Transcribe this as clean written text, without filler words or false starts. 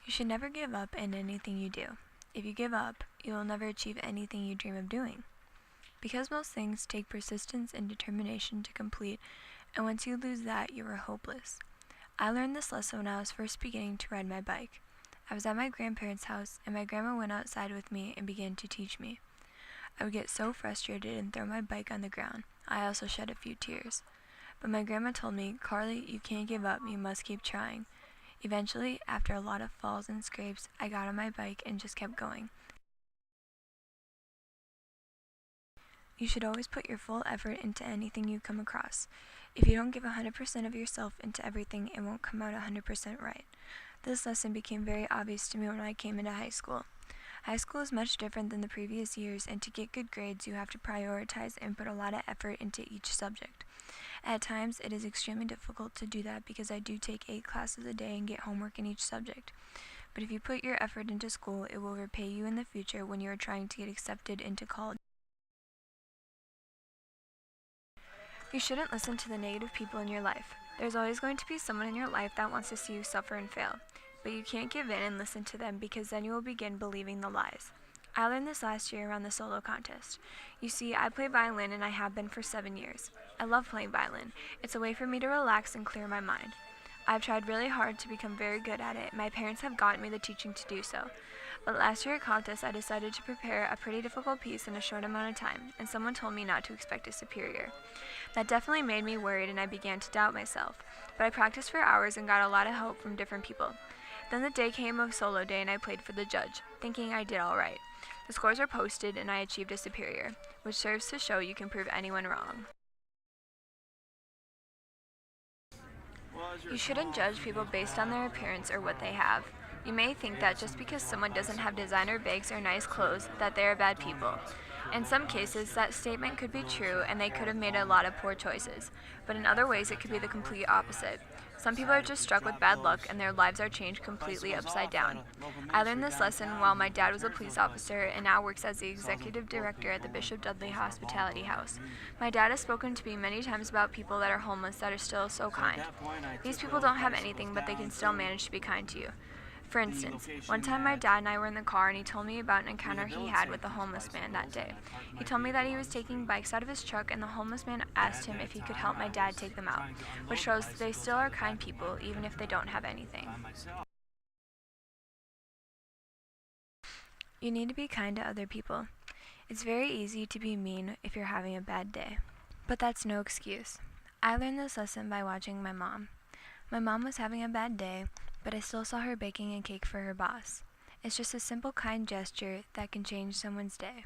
You should never give up in anything you do. If you give up, you will never achieve anything you dream of doing. Because most things take persistence and determination to complete, and once you lose that, you are hopeless. I learned this lesson when I was first beginning to ride my bike. I was at my grandparents' house, and my grandma went outside with me and began to teach me. I would get so frustrated and throw my bike on the ground. I also shed a few tears. But my grandma told me, "Carly, you can't give up, you must keep trying." Eventually, after a lot of falls and scrapes, I got on my bike and just kept going. You should always put your full effort into anything you come across. If you don't give 100% of yourself into everything, it won't come out 100% right. This lesson became very obvious to me when I came into high school. High school is much different than the previous years, and to get good grades, you have to prioritize and put a lot of effort into each subject. At times, it is extremely difficult to do that because I do take 8 classes a day and get homework in each subject. But if you put your effort into school, it will repay you in the future when you are trying to get accepted into college. You shouldn't listen to the negative people in your life. There's always going to be someone in your life that wants to see you suffer and fail. But you can't give in and listen to them because then you will begin believing the lies. I learned this last year around the solo contest. You see, I play violin and I have been for 7 years. I love playing violin. It's a way for me to relax and clear my mind. I've tried really hard to become very good at it. My parents have gotten me the teaching to do so. But last year at contest, I decided to prepare a pretty difficult piece in a short amount of time, and someone told me not to expect a superior. That definitely made me worried and I began to doubt myself, but I practiced for hours and got a lot of help from different people. Then the day came of solo day and I played for the judge, thinking I did all right. The scores were posted and I achieved a superior, which serves to show you can prove anyone wrong. You shouldn't judge people based on their appearance or what they have. You may think that just because someone doesn't have designer bags or nice clothes, that they are bad people. In some cases, that statement could be true and they could have made a lot of poor choices, but in other ways it could be the complete opposite. Some people are just struck with bad luck and their lives are changed completely upside down. I learned this lesson while my dad was a police officer and now works as the executive director at the Bishop Dudley Hospitality House. My dad has spoken to me many times about people that are homeless that are still so kind. These people don't have anything, but they can still manage to be kind to you. For instance, one time my dad and I were in the car and he told me about an encounter he had with a homeless man that day. He told me that he was taking bikes out of his truck and the homeless man asked him if he could help my dad take them out, which shows that they still are kind people even if they don't have anything. You need to be kind to other people. It's very easy to be mean if you're having a bad day, but that's no excuse. I learned this lesson by watching my mom. My mom was having a bad day, but I still saw her baking a cake for her boss. It's just a simple, kind gesture that can change someone's day.